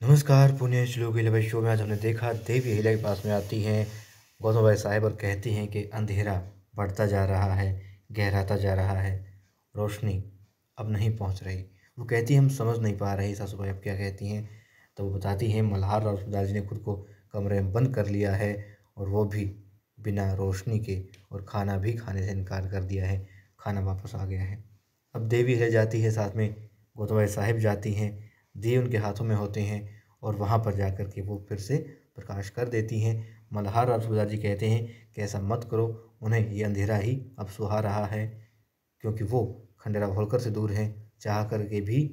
नमस्कार पुण्य श्लोक इलेवन शो में आज हमने देखा देवी अहिल्या के पास में आती हैं गौतम बाई साहेब और कहती हैं कि अंधेरा बढ़ता जा रहा है, गहराता जा रहा है, रोशनी अब नहीं पहुंच रही। वो कहती है हम समझ नहीं पा रहे सासूबाई अब क्या कहती हैं। तो वो बताती हैं मल्हार राव सूबेदार जी ने खुद को कमरे में बंद कर लिया है और वो भी बिना रोशनी के, और खाना भी खाने से इनकार कर दिया है, खाना वापस आ गया है। अब देवी अहिल्या जाती है, साथ में गौतम बाई साहेब जाती हैं, दिए उनके हाथों में होते हैं और वहाँ पर जाकर के वो फिर से प्रकाश कर देती हैं। मल्हार राव सूबेदार जी कहते हैं कि ऐसा मत करो, उन्हें ये अंधेरा ही अब सुहा रहा है, क्योंकि वो खंडेराव होलकर से दूर हैं, चाह करके भी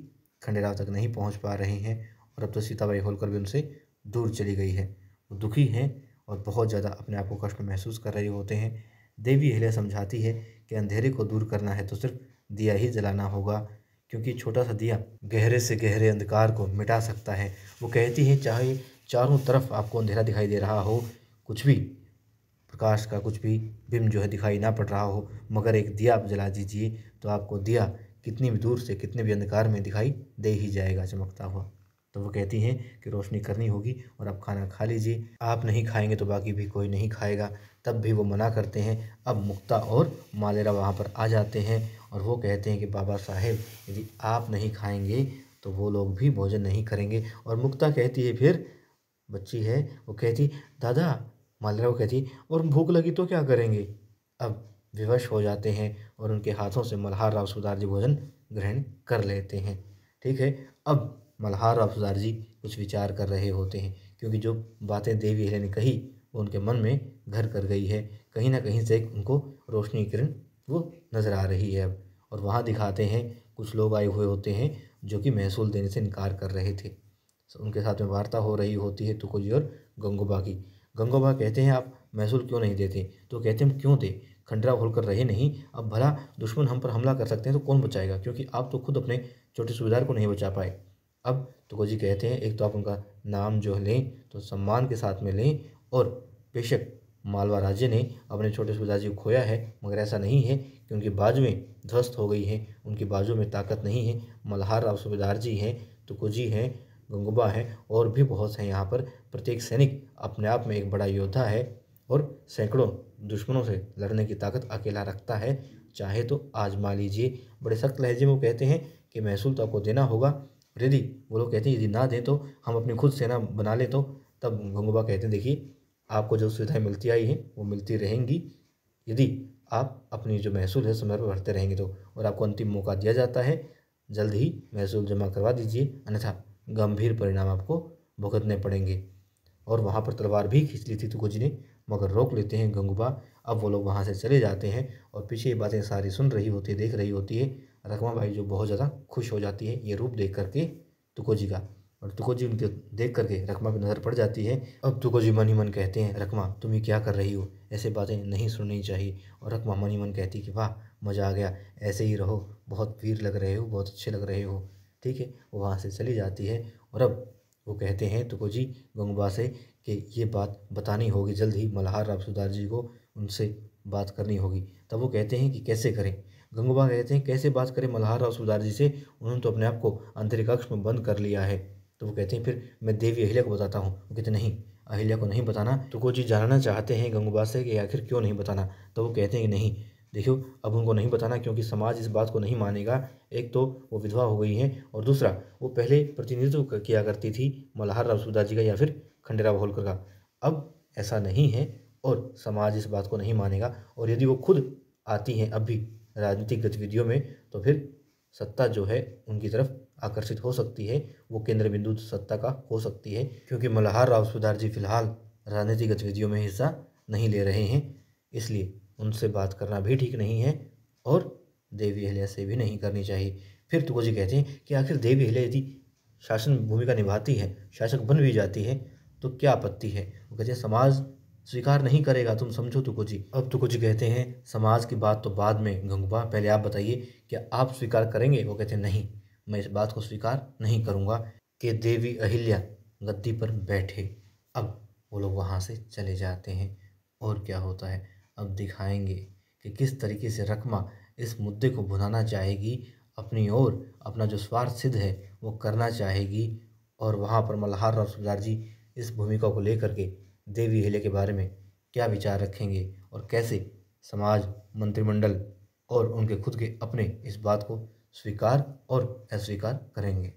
खंडेराव तक नहीं पहुंच पा रहे हैं, और अब तो सीताबाई होलकर भी उनसे दूर चली गई है। वो दुखी हैं और बहुत ज़्यादा अपने आप को कष्ट महसूस कर रहे होते हैं। देवी अहिल्या समझाती है कि अंधेरे को दूर करना है तो सिर्फ दिया ही जलाना होगा, क्योंकि छोटा सा दिया गहरे से गहरे अंधकार को मिटा सकता है। वो कहती है चाहे चारों तरफ आपको अंधेरा दिखाई दे रहा हो, कुछ भी प्रकाश का कुछ भी बिंब जो है दिखाई ना पड़ रहा हो, मगर एक दिया आप जला दीजिए तो आपको दिया कितनी भी दूर से, कितने भी अंधकार में दिखाई दे ही जाएगा चमकता हुआ। तो वो कहती हैं कि रोशनी करनी होगी और आप खाना खा लीजिए, आप नहीं खाएंगे तो बाकी भी कोई नहीं खाएगा। तब भी वो मना करते हैं। अब मुक्ता और मालेरा वहाँ पर आ जाते हैं और वो कहते हैं कि बाबा साहेब यदि आप नहीं खाएंगे तो वो लोग भी भोजन नहीं करेंगे। और मुक्ता कहती है, फिर बच्ची है वो कहती दादा, मालेरा वो कहती और भूख लगी तो क्या करेंगे। अब विवश हो जाते हैं और उनके हाथों से मल्हार राव सूबेदार जी भोजन ग्रहण कर लेते हैं। ठीक है, अब मल्हार राव सूबेदार जी कुछ विचार कर रहे होते हैं, क्योंकि जो बातें देवी अहिल्या ने कही वो उनके मन में घर कर गई है। कहीं ना कहीं से उनको रोशनी किरण वो नज़र आ रही है अब। और वहाँ दिखाते हैं कुछ लोग आए हुए होते हैं जो कि महसूल देने से इनकार कर रहे थे। उनके साथ में वार्ता हो रही होती है तुकोजी और गंगोबा की। गंगोबा कहते हैं आप महसूल क्यों नहीं देते, तो कहते हैं हम क्यों दें, खंडराव होलकर रहे नहीं, अब भला दुश्मन हम पर हमला कर सकते हैं तो कौन बचाएगा, क्योंकि आप तो खुद अपने छोटे सूबेदार को नहीं बचा पाए। अब तुकोजी कहते हैं एक तो आप उनका नाम जो लें तो सम्मान के साथ में लें, और बेशक मालवा राज्य ने अपने छोटे सूबेदार जी को खोया है, मगर ऐसा नहीं है कि उनकी बाजुएं ध्वस्त हो गई हैं, उनकी बाजू में ताकत नहीं है। मल्हार राव सूबेदार जी हैं, तुकोजी हैं, गंगोबा हैं, और भी बहुत हैं यहाँ पर। प्रत्येक सैनिक अपने आप में एक बड़ा योद्धा है और सैकड़ों दुश्मनों से लड़ने की ताकत अकेला रखता है, चाहे तो आजमा लीजिए। बड़े सख्त लहजे में वो कहते हैं कि महसूल तो आपको देना होगा, और यदि वो लोग कहते हैं यदि ना दें तो हम अपनी खुद सेना बना लें। तो तब गंगोबा कहते हैं देखिए आपको जो सुविधाएं मिलती आई हैं वो मिलती रहेंगी, यदि आप अपनी जो महसूल है समय पर भरते रहेंगे तो, और आपको अंतिम मौका दिया जाता है, जल्द ही महसूल जमा करवा दीजिए, अन्यथा गंभीर परिणाम आपको भुगतने पड़ेंगे। और वहाँ पर तलवार भी खींच ली थी तुकोजी ने, मगर रोक लेते हैं गंगूबा। अब वो लोग वहाँ से चले जाते हैं और पीछे ये बातें सारी सुन रही होती है, देख रही होती है रकमा बाई, जो बहुत ज़्यादा खुश हो जाती है ये रूप देख करके तुकोजी का। और तुकोजी उनके देख करके रकमा पर नज़र पड़ जाती है। अब तुकोजी मन ही मन कहते हैं रकमा तुम ये क्या कर रही हो, ऐसे बातें नहीं सुननी चाहिए। और रकमा मन ही मन कहती कि वाह मज़ा आ गया, ऐसे ही रहो, बहुत वीर लग रहे हो, बहुत अच्छे लग रहे हो। ठीक है, वो वहाँ से चली जाती है। और अब वो कहते हैं तुकोजी गंगूबा से कि ये बात बतानी होगी जल्द ही मल्हार राव सूबेदार जी को, उनसे बात करनी होगी। तब वो कहते हैं कि कैसे करें। गंगूबा कहते हैं कैसे बात करें मल्हार राव सूबेदार जी से, उन्होंने तो अपने आप को अंतरिक्ष कक्ष में बंद कर लिया है। तो वो कहते हैं फिर मैं देवी अहिल्या को बताता हूँ। वो कहते नहीं, अहिल्या को नहीं बताना। तुकोजी जानना चाहते हैं गंगूबा से कि आखिर क्यों नहीं बताना। तो वो कहते हैं कि नहीं, देखियो अब उनको नहीं बताना, क्योंकि समाज इस बात को नहीं मानेगा। एक तो वो विधवा हो गई हैं, और दूसरा वो पहले प्रतिनिधित्व किया करती थी मल्हार राव सूबेदार जी का या फिर खंडेराव होलकर का। अब ऐसा नहीं है और समाज इस बात को नहीं मानेगा, और यदि वो खुद आती हैं अब भी राजनीतिक गतिविधियों में तो फिर सत्ता जो है उनकी तरफ आकर्षित हो सकती है, वो केंद्र बिंदु सत्ता का हो सकती है, क्योंकि मल्हार राव सूबेदार जी फिलहाल राजनीतिक गतिविधियों में हिस्सा नहीं ले रहे हैं। इसलिए उनसे बात करना भी ठीक नहीं है और देवी अहिल्या से भी नहीं करनी चाहिए। फिर तुकोजी कहते हैं कि आखिर देवी अहिल्या यदि शासन भूमिका निभाती है, शासक बन भी जाती है, तो क्या आपत्ति है। वो कहते हैं समाज स्वीकार नहीं करेगा, तुम समझो तुकोजी। अब तुकोजी कहते हैं समाज की बात तो बाद में गंगूबा, पहले आप बताइए क्या आप स्वीकार करेंगे। वो कहते हैं नहीं, मैं इस बात को स्वीकार नहीं करूँगा कि देवी अहिल्या गद्दी पर बैठे। अब वो लोग वहाँ से चले जाते हैं और क्या होता है अब दिखाएंगे कि किस तरीके से रकमा इस मुद्दे को भुनाना चाहेगी, अपनी ओर अपना जो स्वार्थ सिद्ध है वो करना चाहेगी, और वहाँ पर मल्हार राव सुबेदार जी इस भूमिका को लेकर के देवी अहिल्या के बारे में क्या विचार रखेंगे और कैसे समाज, मंत्रिमंडल और उनके खुद के अपने इस बात को स्वीकार और अस्वीकार करेंगे।